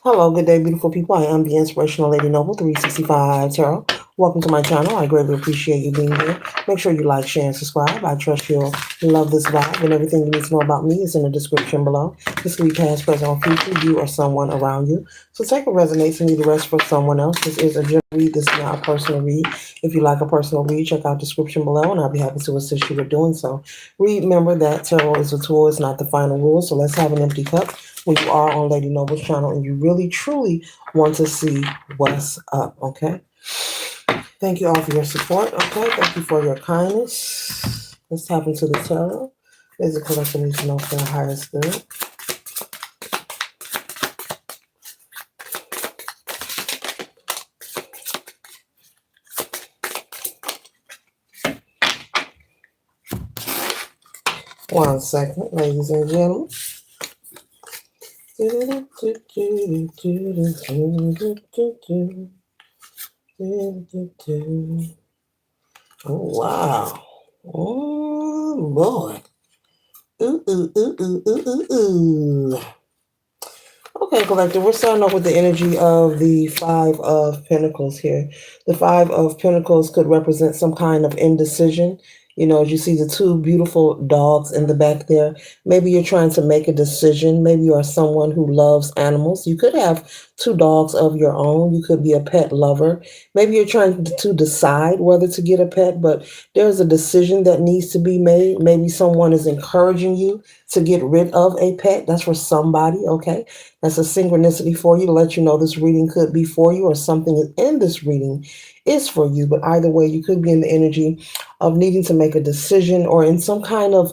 Hello, good day, beautiful people. I am the Inspirational Lady Noble 365 Tarot. Welcome to my channel. I greatly appreciate you being here. Make sure you like, share, and subscribe. I trust you'll love this vibe, and everything you need to know about me is in the description below. This could be past, present, or future, you or someone around you. So take what resonates and leave the rest for someone else. This is a general read. This is not a personal read. If you like a personal read, check out the description below, and I'll be happy to assist you with doing so. Remember that tarot is a tool, it's not the final rule. So let's have an empty cup when you are on Lady Noble's channel and you really truly want to see what's up, okay? Thank you all for your support, okay? Thank you for your kindness. Let's tap into the tarot. There's a collection needs to know for the highest good. One second, ladies and gentlemen. Oh, wow. Oh, boy. Ooh, ooh, ooh, ooh, ooh, ooh, ooh. Okay, collective, we're starting off with the energy of the Five of Pentacles here. The Five of Pentacles could represent some kind of indecision. You know, as you see the two beautiful dogs in the back there, maybe you're trying to make a decision. Maybe you are someone who loves animals. You could have two dogs of your own. You could be a pet lover. Maybe you're trying to decide whether to get a pet, but there's a decision that needs to be made. Maybe someone is encouraging you to get rid of a pet. That's for somebody, okay? That's a synchronicity for you to let you know this reading could be for you or something in this reading is for you. But either way, you could be in the energy of needing to make a decision or in some kind of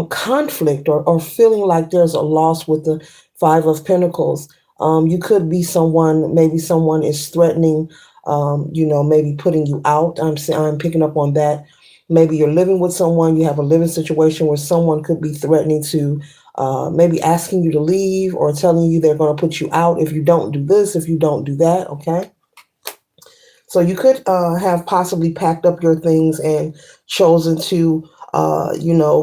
conflict or feeling like there's a loss with the Five of Pentacles. You could be someone, maybe someone is threatening, maybe putting you out. I'm picking up on that. Maybe you're living with someone, you have a living situation where someone could be threatening to maybe asking you to leave or telling you they're going to put you out if you don't do this, if you don't do that, okay? So you could have possibly packed up your things and chosen to,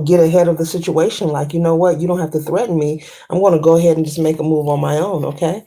get ahead of the situation. Like, you know what, you don't have to threaten me. I'm going to go ahead and just make a move on my own, okay?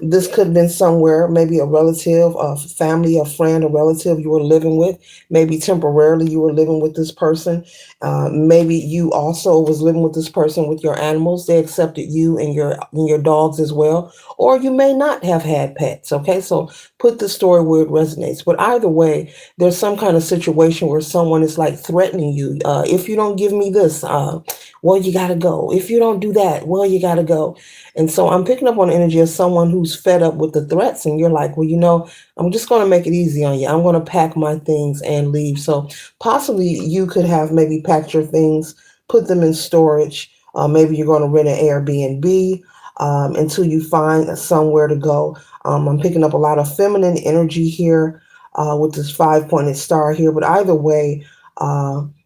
This could have been somewhere, maybe a relative, a family, a friend, a relative you were living with. Maybe temporarily you were living with this person. Maybe you also was living with this person with your animals. They accepted you and your dogs as well. Or you may not have had pets, okay? So put the story where it resonates. But either way, there's some kind of situation where someone is like threatening you. If you don't give me this, well, you got to go. If you don't do that, well, you got to go. And so I'm picking up on the energy of someone who's fed up with the threats. And you're like, well, I'm just going to make it easy on you. I'm going to pack my things and leave. So possibly you could have maybe packed your things, put them in storage. Maybe you're going to rent an Airbnb until you find somewhere to go. I'm picking up a lot of feminine energy here with this five-pointed star here. But either way,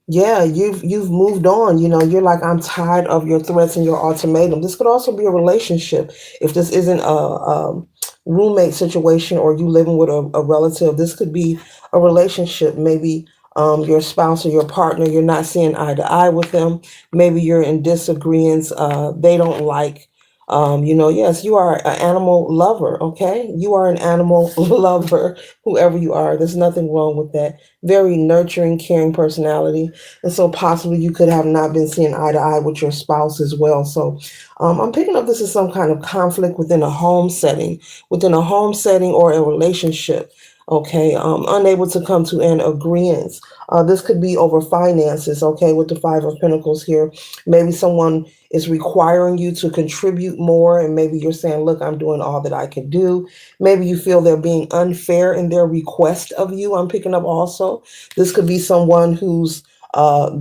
yeah, you've moved on. You know, you're like, I'm tired of your threats and your ultimatum. This could also be a relationship. If this isn't a roommate situation or you living with a relative, this could be a relationship. Maybe your spouse or your partner, you're not seeing eye to eye with them. Maybe you're in disagreements. They don't like yes, you are an animal lover, okay? You are an animal lover, whoever you are. There's nothing wrong with that. Very nurturing, caring personality. And so possibly you could have not been seeing eye to eye with your spouse as well. So I'm picking up this as some kind of conflict within a home setting or a relationship. Okay, unable to come to an agreement. This could be over finances, okay, with the Five of Pentacles here. Maybe someone is requiring you to contribute more, and maybe you're saying, look, I'm doing all that I can do. Maybe you feel they're being unfair in their request of you. I'm picking up also. This could be someone who's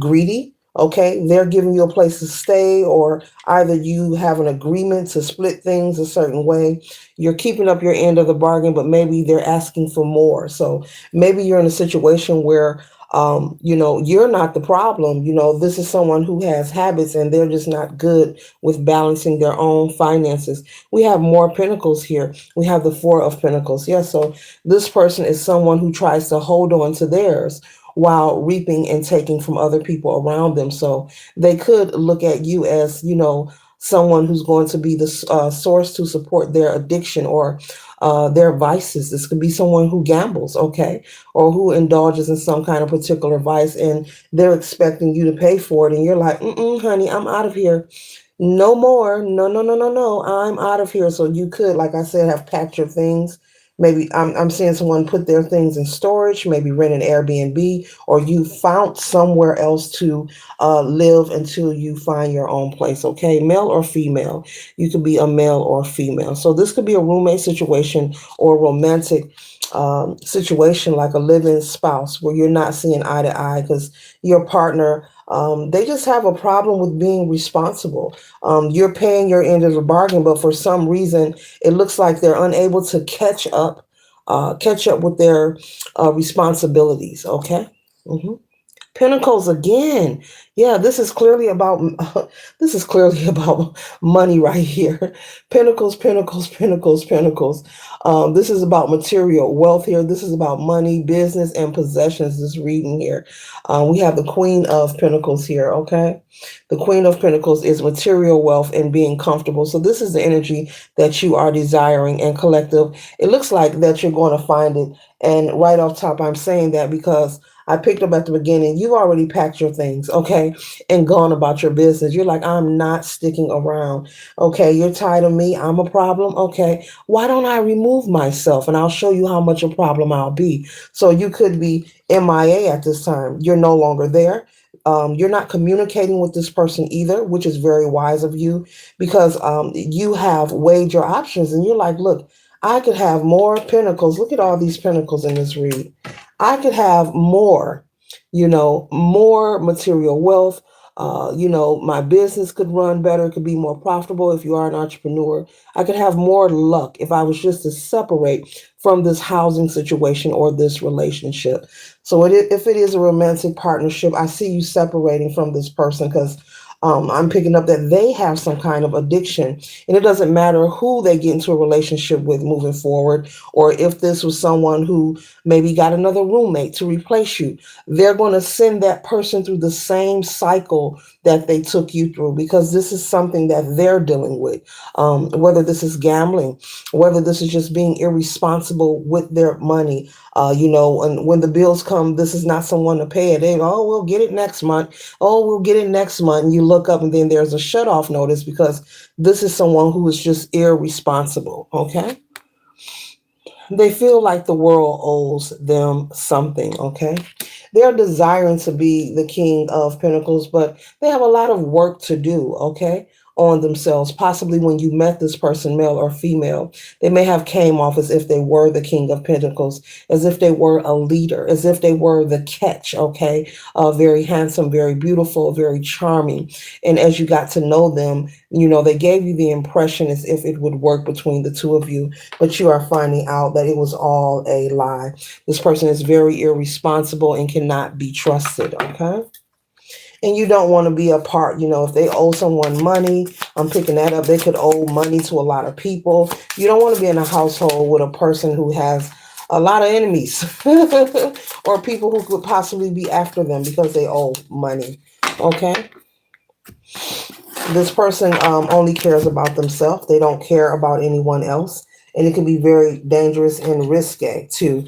greedy. Okay, they're giving you a place to stay, or either you have an agreement to split things a certain way. You're keeping up your end of the bargain, but maybe they're asking for more. So maybe you're in a situation where you're not the problem. This is someone who has habits and they're just not good with balancing their own finances. We have more pentacles here. We have the Four of Pentacles. Yeah, so this person is someone who tries to hold on to theirs while reaping and taking from other people around them. So they could look at you as, someone who's going to be the source to support their addiction or their vices. This could be someone who gambles, okay, or who indulges in some kind of particular vice, and they're expecting you to pay for it, and you're like, honey, I'm out of here. No more. No, no, no, no, no. I'm out of here. So you could, like I said, have packed your things. Maybe I'm seeing someone put their things in storage, maybe rent an Airbnb, or you found somewhere else to live until you find your own place. Okay, male or female. You could be a male or female. So this could be a roommate situation or a romantic situation like a living spouse where you're not seeing eye to eye because your partner, they just have a problem with being responsible. You're paying your end of the bargain, but for some reason, it looks like they're unable to catch up with their responsibilities. Okay. hmm Pentacles again. Yeah, this is clearly about this is clearly about money right here. Pentacles, pentacles, pentacles, pentacles. This is about material wealth here. This is about money, business, and possessions. This reading here. We have the Queen of Pentacles here. Okay, the Queen of Pentacles is material wealth and being comfortable. So this is the energy that you are desiring and collective. It looks like that you're going to find it. And right off top, I'm saying that because I picked up at the beginning, you've already packed your things, okay, and gone about your business. You're like, I'm not sticking around. Okay, you're tired of me. I'm a problem. Okay, why don't I remove myself and I'll show you how much a problem I'll be. So you could be MIA at this time. You're no longer there. You're not communicating with this person either, which is very wise of you because you have weighed your options and you're like, look, I could have more pentacles. Look at all these pentacles in this read. I could have more, more material wealth. My business could run better, could be more profitable if you are an entrepreneur. I could have more luck if I was just to separate from this housing situation or this relationship. So if it is a romantic partnership, I see you separating from this person because I'm picking up that they have some kind of addiction. And it doesn't matter who they get into a relationship with moving forward, or if this was someone who maybe got another roommate to replace you. They're going to send that person through the same cycle that they took you through because this is something that they're dealing with. Whether this is gambling, whether this is just being irresponsible with their money. And when the bills come, this is not someone to pay it. They go, oh, we'll get it next month. Oh, we'll get it next month. And you look up and then there's a shut off notice because this is someone who is just irresponsible. Okay. They feel like the world owes them something, okay? They're desiring to be the King of Pentacles, but they have a lot of work to do, okay, on themselves. Possibly when you met this person, male or female, they may have came off as if they were the King of Pentacles, as if they were a leader, as if they were the catch, okay? Very handsome, very beautiful, very charming. And as you got to know them, they gave you the impression as if it would work between the two of you, but you are finding out that it was all a lie. This person is very irresponsible and cannot be trusted, okay? And you don't want to be a part, if they owe someone money, I'm picking that up. They could owe money to a lot of people. You don't want to be in a household with a person who has a lot of enemies or people who could possibly be after them because they owe money, okay? This person only cares about themselves. They don't care about anyone else. And it can be very dangerous and risque to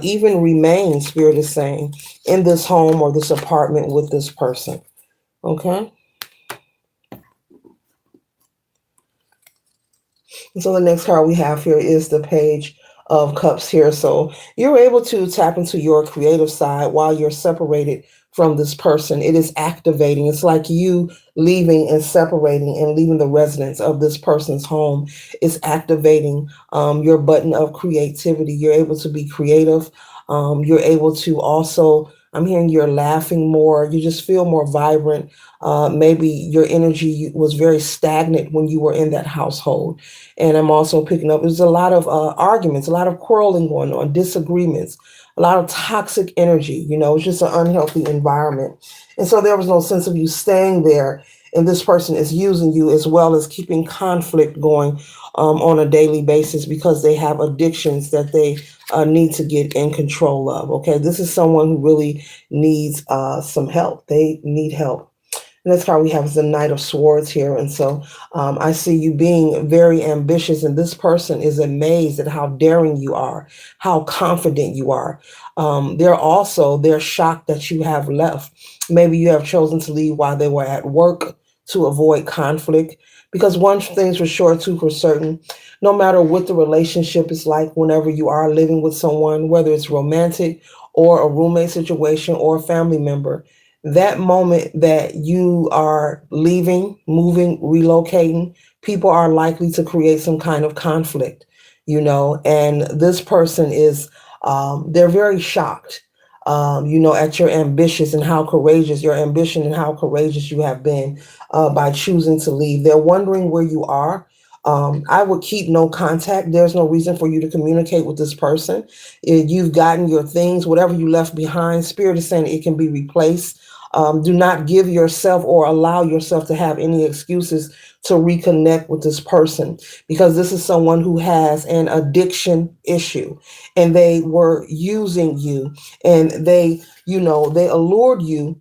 even remain, Spirit is saying, in this home or this apartment with this person. Okay? And so the next card we have here is the Page of Cups here. So you're able to tap into your creative side while you're separated from this person. It is activating. It's like you leaving and separating and leaving the residence of this person's home is activating your button of creativity. You're able to be creative. You're able to also, I'm hearing you're laughing more. You just feel more vibrant. Maybe your energy was very stagnant when you were in that household. And I'm also picking up, there's a lot of arguments, a lot of quarreling going on, disagreements, a lot of toxic energy. It's just an unhealthy environment. And so there was no sense of you staying there. And this person is using you as well as keeping conflict going on a daily basis because they have addictions that they need to get in control of. Okay, this is someone who really needs some help. They need help. And that's how we have the Knight of Swords here. And so I see you being very ambitious, and this person is amazed at how daring you are, how confident you are. They're shocked that you have left. Maybe you have chosen to leave while they were at work to avoid conflict. Because one thing's for sure, two for certain, no matter what the relationship is like, whenever you are living with someone, whether it's romantic or a roommate situation or a family member, that moment that you are leaving, moving, relocating, people are likely to create some kind of conflict, and this person they're very shocked, at your ambitious and how courageous your ambition and how courageous you have been by choosing to leave. They're wondering where you are. I would keep no contact. There's no reason for you to communicate with this person. If you've gotten your things, whatever you left behind, Spirit is saying it can be replaced. Do not give yourself or allow yourself to have any excuses to reconnect with this person, because this is someone who has an addiction issue, and they were using you, and they allured you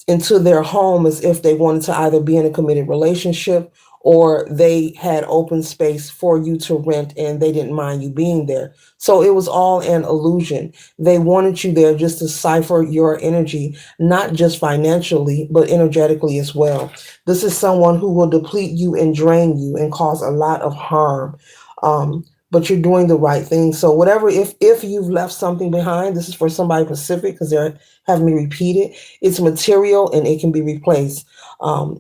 into their home as if they wanted to either be in a committed relationship, or they had open space for you to rent and they didn't mind you being there. So it was all an illusion. They wanted you there just to cipher your energy, not just financially, but energetically as well. This is someone who will deplete you and drain you and cause a lot of harm. But you're doing the right thing. So whatever, if you've left something behind, this is for somebody Pacific, because they're having me repeat it. It's material and it can be replaced.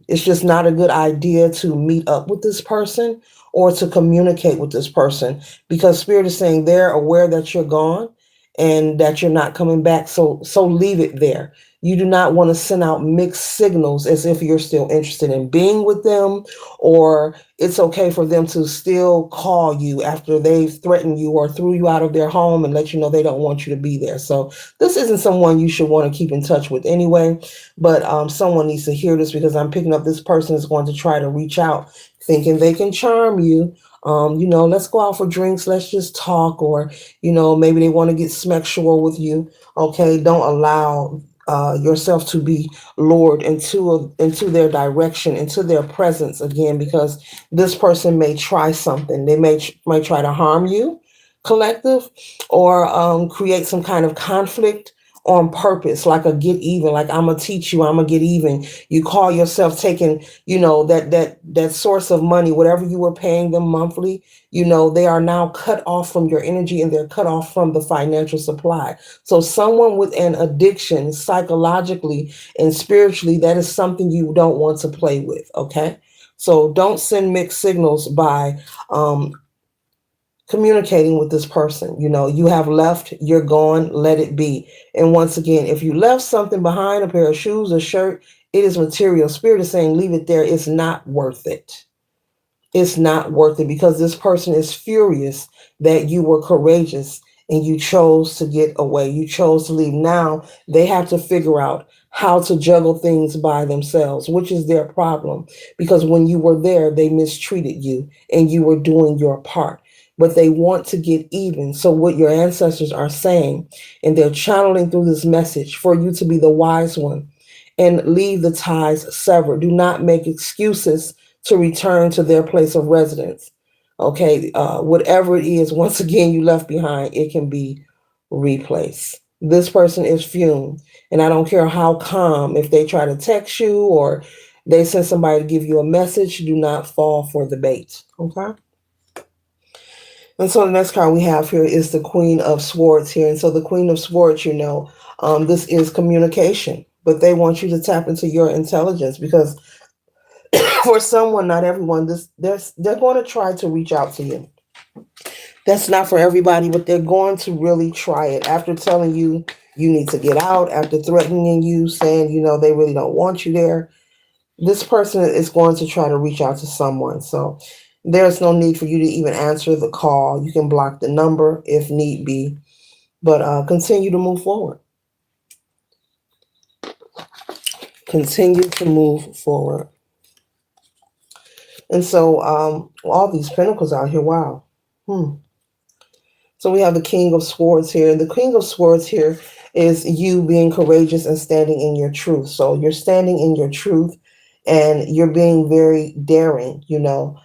It's just not a good idea to meet up with this person or to communicate with this person, because Spirit is saying they're aware that you're gone and that you're not coming back. So leave it there. You do not want to send out mixed signals as if you're still interested in being with them, or it's okay for them to still call you after they've threatened you or threw you out of their home and let you know they don't want you to be there. So this isn't someone you should want to keep in touch with anyway, but someone needs to hear this, because I'm picking up this person is going to try to reach out thinking they can charm you. Let's go out for drinks, let's just talk, or, maybe they want to get sexual with you. Okay, don't allow yourself to be lured into their direction, into their presence again, because this person may try something. They might try to harm you, collective, or create some kind of conflict on purpose, like a get even, like I'm gonna teach you, I'm gonna get even. You call yourself taking, that source of money, whatever you were paying them monthly, they are now cut off from your energy, and they're cut off from the financial supply. So someone with an addiction, psychologically and spiritually, that is something you don't want to play with. Okay, so don't send mixed signals by communicating with this person. You have left, you're gone, let it be. And once again, if you left something behind, a pair of shoes, a shirt, it is material. Spirit is saying leave it there. It's not worth it. It's not worth it, because this person is furious that you were courageous and you chose to get away. You chose to leave. Now they have to figure out how to juggle things by themselves, which is their problem, because when you were there, they mistreated you and you were doing your part. But they want to get even. So what your ancestors are saying, and they're channeling through this message for you to be the wise one and leave the ties severed. Do not make excuses to return to their place of residence. Okay, whatever it is, once again, you left behind, it can be replaced. This person is fumed, and I don't care how calm, if they try to text you or they send somebody to give you a message, do not fall for the bait. Okay. And so the next card we have here is the Queen of Swords here. And so the Queen of Swords, this is communication, but they want you to tap into your intelligence, because for someone, not everyone, they're going to try to reach out to you. That's not for everybody, but they're going to really try it after telling you you need to get out, after threatening you, saying, they really don't want you there. This person is going to try to reach out to someone. So there's no need for you to even answer the call. You can block the number if need be, but continue to move forward. Continue to move forward. And so all these pentacles out here, wow. So we have the King of Swords here. The King of Swords here is you being courageous and standing in your truth. So you're standing in your truth, and you're being very daring, you're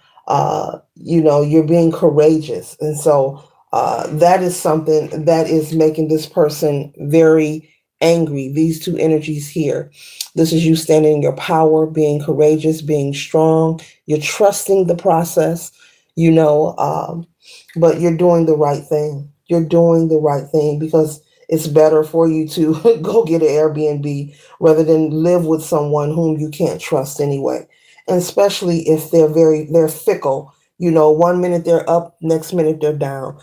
being courageous. And so that is something that is making this person very angry. These two energies here. This is you standing in your power, being courageous, being strong. You're trusting the process, you know, but you're doing the right thing. You're doing the right thing because it's better for you to go get an Airbnb rather than live with someone whom you can't trust anyway. And especially if they're fickle. One minute they're up, next minute they're down.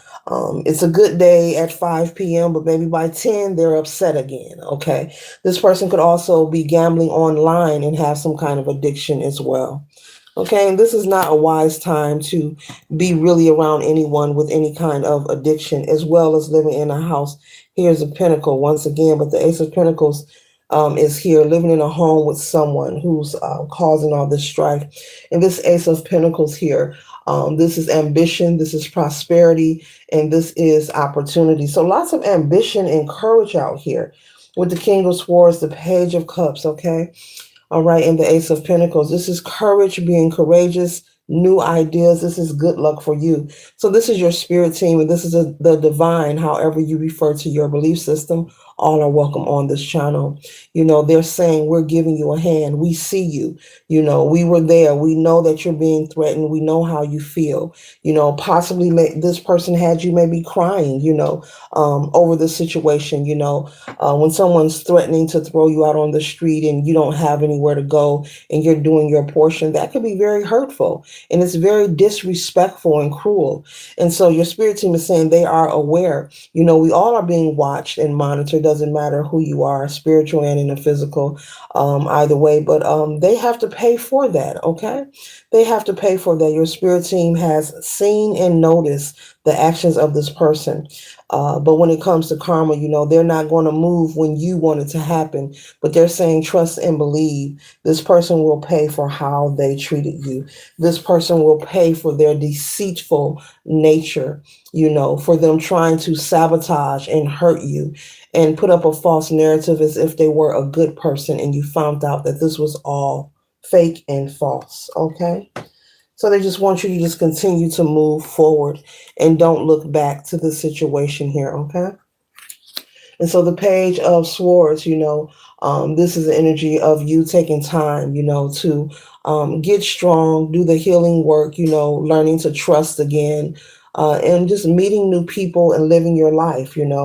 It's a good day at 5 p.m., but maybe by 10 they're upset again. Okay. This person could also be gambling online and have some kind of addiction as well. Okay, and this is not a wise time to be really around anyone with any kind of addiction, as well as living in a house. Here's a pentacle once again, but the Ace of Pentacles is here, living in a home with someone who's causing all this strife. And this Ace of Pentacles here, this is ambition, this is prosperity, and this is opportunity. So lots of ambition and courage out here. With the King of Swords, the Page of Cups, okay? All right, and the Ace of Pentacles. This is courage, being courageous, new ideas. This is good luck for you. So this is your spirit team, and this is the divine, however you refer to your belief system. All are welcome on this channel. They're saying we're giving you a hand. We see you. We were there. We know that you're being threatened. We know how you feel. Possibly this person had you maybe crying, over the situation, when someone's threatening to throw you out on the street and you don't have anywhere to go and you're doing your portion, that could be very hurtful and it's very disrespectful and cruel. And so your spirit team is saying they are aware. We all are being watched and monitored. Doesn't matter who you are, spiritual and in the physical, either way. But they have to pay for that. Okay, they have to pay for that. Your spirit team has seen and noticed the actions of this person. But when it comes to karma, they're not going to move when you want it to happen. But they're saying trust and believe. This person will pay for how they treated you. This person will pay for their deceitful nature, for them trying to sabotage and hurt you and put up a false narrative as if they were a good person and you found out that this was all fake and false. Okay? So they just want you to just continue to move forward and don't look back to the situation here, okay? And so the Page of Swords, this is the energy of you taking time, to get strong, do the healing work, learning to trust again, and just meeting new people and living your life, going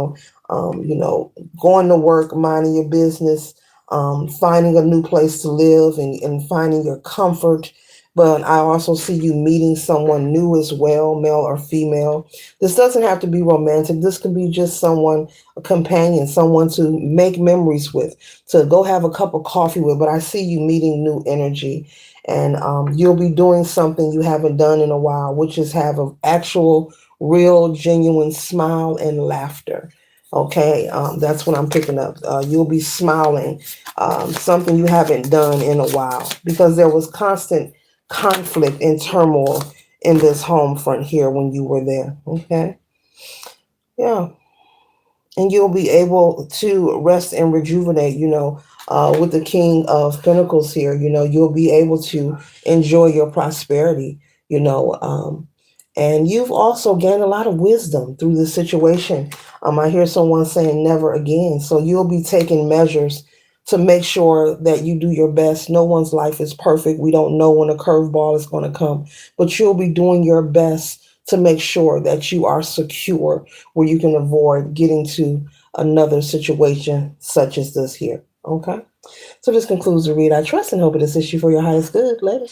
to work, minding your business, finding a new place to live and finding your comfort. But I also see you meeting someone new as well, male or female. This doesn't have to be romantic. This can be just someone, a companion, someone to make memories with, to go have a cup of coffee with. But I see you meeting new energy, and you'll be doing something you haven't done in a while, which is have an actual, real, genuine smile and laughter. Okay, that's what I'm picking up. You'll be smiling, something you haven't done in a while, because there was constant conflict and turmoil in this home front here when you were there. Okay. Yeah. And you'll be able to rest and rejuvenate, with the King of Pentacles here. You'll be able to enjoy your prosperity, and you've also gained a lot of wisdom through this situation. I hear someone saying never again. So you'll be taking measures to make sure that you do your best. No one's life is perfect. We don't know when a curveball is going to come, but you'll be doing your best to make sure that you are secure where you can avoid getting to another situation such as this here. Okay. So this concludes the read. I trust and hope it assists you for your highest good. Later.